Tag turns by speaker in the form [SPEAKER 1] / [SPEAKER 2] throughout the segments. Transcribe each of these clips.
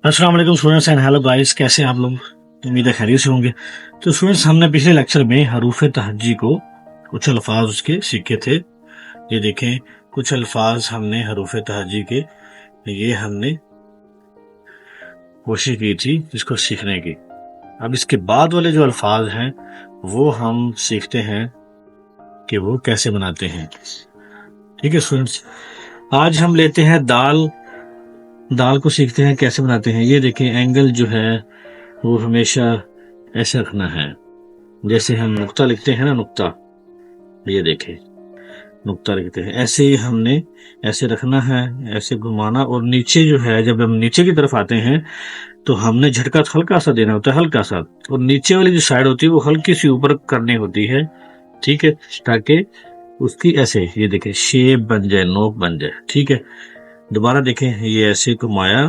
[SPEAKER 1] अस्सलाम वालेकुम students and hello guys, कैसे हैं आप लोग। उम्मीद है खैरियत से होंगे। तो स्टूडेंट्स, हमने पिछले लेक्चर में हरूफ तहज्जी को कुछ अल्फाज उसके सीखे थे। ये देखें, कुछ अल्फाज हमने हरूफ तहज्जी के ये हमने कोशिश की थी इसको सीखने की। अब इसके बाद वाले जो अल्फाज हैं वो हम सीखते हैं कि वो कैसे बनाते हैं। ठीक है स्टूडेंट्स, आज हम लेते हैं दाल को सीखते हैं कैसे बनाते हैं। ये देखें, एंगल जो है वो हमेशा ऐसे रखना है, जैसे हम नुक्ता लिखते हैं ना, नुक्ता, ये देखें नुक्ता लिखते हैं, ऐसे ही हमने ऐसे रखना है, ऐसे घुमाना। और नीचे जो है, जब हम नीचे की तरफ आते हैं तो हमने झटका हल्का सा देना होता है, हल्का सा, और नीचे वाली जो साइड होती है वो हल्की सी ऊपर करनी होती है। ठीक है, ताकि उसकी ऐसे ये देखें शेप बन जाए, नोक बन जाए। ठीक है, दोबारा देखें, ये ऐसे घुमाया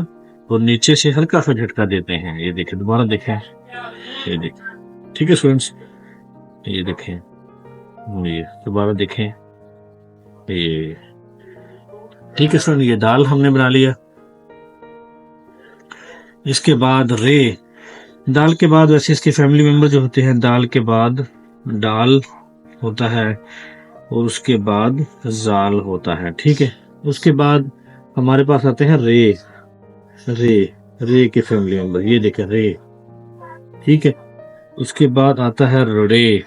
[SPEAKER 1] और नीचे से हल्का सा झटका देते हैं। ये देखें, दोबारा देखें, ये देखें। ठीक है स्टूडेंट्स, ये देखें, ये दोबारा देखें, ये ठीक है स्टूडेंट। ये दाल हमने बना लिया। इसके बाद रे, दाल के बाद वैसे इसके फैमिली मेंबर जो होते हैं, दाल के बाद डाल होता है और उसके बाद जाल होता है। ठीक है, उसके बाद हमारे पास आते हैं रे के फैमिली मेंबर, ये देखें रे। ठीक है, उसके बाद आता है रे,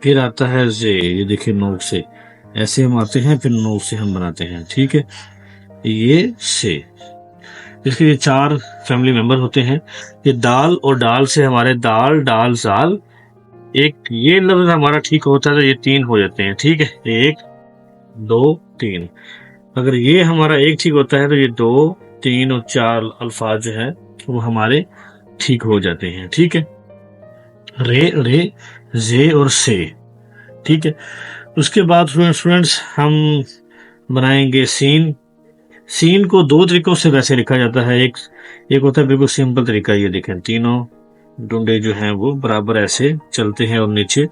[SPEAKER 1] फिर आता है जे, ये देखिए नोक से ऐसे हम आते हैं, फिर नोक से हम बनाते हैं। ठीक है, ये से, इसके ये 4 फैमिली मेंबर होते हैं। ये दाल और डाल से हमारे दाल डाल जाल, एक ये लफ्ज हमारा ठीक होता है तो ये 3 हो जाते हैं। ठीक है, 1 2 3। अगर ये हमारा एक ठीक होता है तो ये 2 3 और 4 अल्फाज जो है वो हमारे ठीक हो जाते हैं। ठीक है, रे जे और से। ठीक है, उसके बाद स्टूडेंट्स हम बनाएंगे सीन को 2 तरीकों से वैसे लिखा जाता है। एक होता है बिल्कुल सिंपल तरीका, ये देखें तीनों डंडे जो हैं वो बराबर ऐसे चलते हैं और नीचे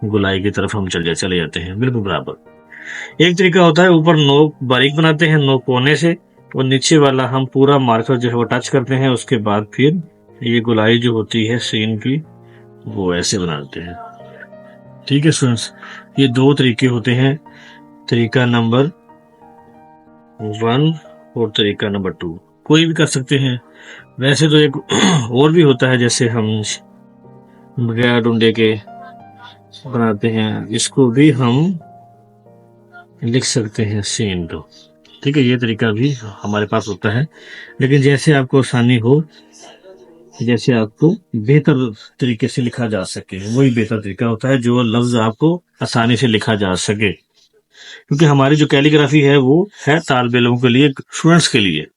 [SPEAKER 1] गुलाई की तरफ हम चले जाते हैं बिल्कुल बराबर। एक तरीका होता है ऊपर नोक बारीक बनाते हैं, नोक कोने से, और नीचे वाला हम पूरा मार्कर जो है वो टच करते हैं। उसके बाद फिर ये गुलाई जो होती है सीन की वो ऐसे बनाते हैं। ठीक है स्टूडेंट्स, ये 2 तरीके होते हैं, तरीका नंबर 1 और तरीका नंबर 2, कोई भी कर सकते हैं। वैसे तो एक और भी होता है, जैसे हम बगैर डंडे के बनाते हैं, इसको भी हम लिख सकते हैं सीन तो। ठीक है, ये तरीका भी हमारे पास होता है, लेकिन जैसे आपको आसानी हो, जैसे आपको बेहतर तरीके से लिखा जा सके, वही बेहतर तरीका होता है जो लफ्ज आपको आसानी से लिखा जा सके। क्योंकि हमारी जो कैलीग्राफी है वो है तालिब इल्मों के लिए, स्टूडेंट्स के लिए,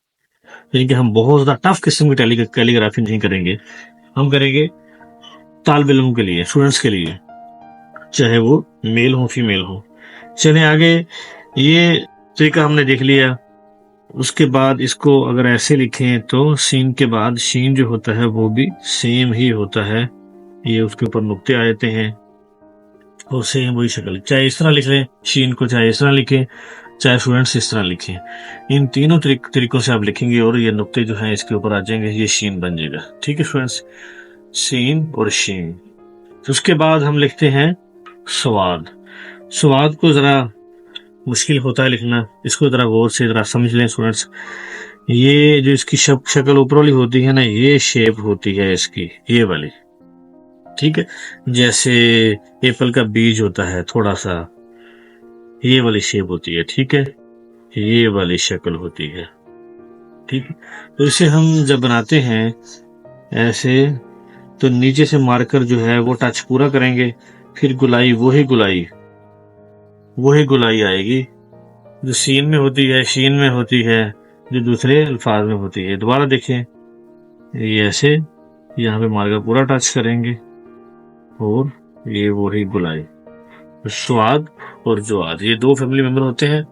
[SPEAKER 1] यानी कि हम बहुत ज्यादा टफ किस्म की कैलीग्राफी नहीं करेंगे, हम करेंगे तालिब इल्मों के लिए, स्टूडेंट्स के लिए, चाहे वो मेल हो फीमेल हो। चलें आगे, ये तरीका हमने देख लिया। उसके बाद इसको अगर ऐसे लिखें तो सीन के बाद शीन जो होता है वो भी सेम ही होता है, ये उसके ऊपर नुक्ते आ जाते हैं और सेम वही शक्ल, चाहे इस तरह लिख लें शीन को, चाहे इस तरह लिखें, चाहे स्टूडेंट्स इस तरह लिखें। इन तीनों तरीकों से आप लिखेंगे और ये नुक्ते जो हैं इसके ऊपर आ जाएंगे, ये शीन बन जाएगा। ठीक है स्टूडेंट्स, सीन और शीन। उसके बाद हम लिखते हैं स्वाद को जरा मुश्किल होता है लिखना, इसको जरा गौर से जरा समझ लें स्टूडेंट्स। ये जो इसकी शक्ल ऊपर वाली होती है ना, ये शेप होती है इसकी, ये वाली। ठीक है, जैसे एप्पल का बीज होता है थोड़ा सा, ये वाली शेप होती है। ठीक है, ये वाली शक्ल होती है। ठीक है, तो इसे हम जब बनाते हैं ऐसे, तो नीचे से मार्कर जो है वो टच पूरा करेंगे, फिर गुलाई वही गुलाई आएगी जो सीन में होती है, शीन में होती है, जो दूसरे अल्फाज में होती है। दोबारा देखें, ये ऐसे यहाँ पे मार्कर पूरा टच करेंगे और ये वही गुलाई। स्वाद और जवाद, ये 2 फैमिली मेंबर होते हैं।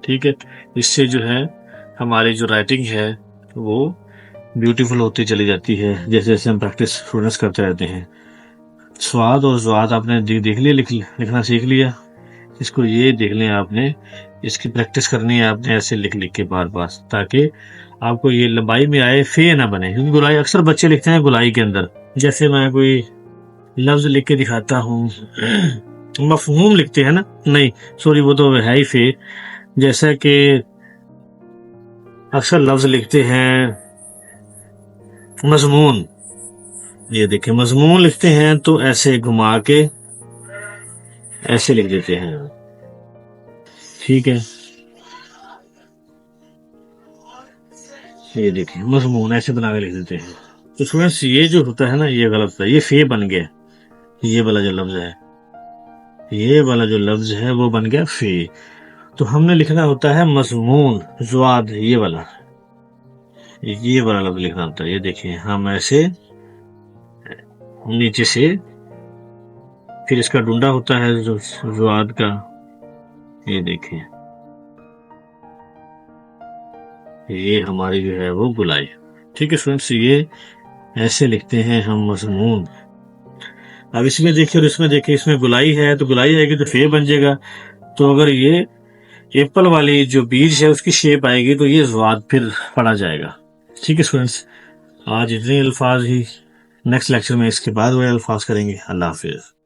[SPEAKER 1] ठीक है, इससे जो है हमारी जो राइटिंग है वो ब्यूटीफुल होती चली जाती है, जैसे जैसे हम प्रैक्टिस स्टूडेंट्स करते रहते हैं। स्वाद और जवाद आपने देख लिया, लिखना सीख लिया। इसको ये देख लें आपने اس کی پریکٹس کرنی ہے آپ نے ایسے لکھ لکھ کے بار بار، تاکہ آپ کو یہ لمبائی میں آئے، فے نہ بنے، کیونکہ گولائی اکثر بچے لکھتے ہیں گولائی کے اندر. جیسے میں کوئی لفظ لکھ کے دکھاتا ہوں، مفہوم لکھتے ہیں نا، نہیں سوری وہ تو ہے ہی فے. جیسا کہ اکثر لفظ لکھتے ہیں مضمون، یہ دیکھیں مضمون لکھتے ہیں تو ایسے گھما کے ایسے لکھ دیتے ہیں، ٹھیک ہے. یہ دیکھیں مضمون ایسے بنا کے لکھ دیتے ہیں. تو اسٹوڈینٹس یہ جو ہوتا ہے نا یہ غلط ہے، یہ فے بن گیا. یہ والا جو لفظ ہے، یہ والا جو لفظ ہے وہ بن گیا فے. تو ہم نے لکھنا ہوتا ہے مضمون، زواد، یہ والا لفظ لکھنا ہوتا ہے. یہ دیکھیں ہم ایسے نیچے سے، پھر اس کا ڈنڈا ہوتا ہے زواد کا، یہ دیکھیں یہ ہماری جو ہے وہ گولائی. ٹھیک ہے اسٹوڈینٹس، یہ ایسے لکھتے ہیں ہم مضمون. اب اس میں دیکھیں اور اس میں دیکھیں، اس میں گولائی ہے تو گولائی آئے گی تو فے بن جائے گا. تو اگر یہ ایپل والی جو بیج ہے اس کی شیپ آئے گی تو یہ زواد پھر پڑا جائے گا. ٹھیک ہے اسٹوڈینٹس، آج اتنے الفاظ ہی، نیکسٹ لیکچر میں اس کے بعد وہ الفاظ کریں گے. اللہ حافظ.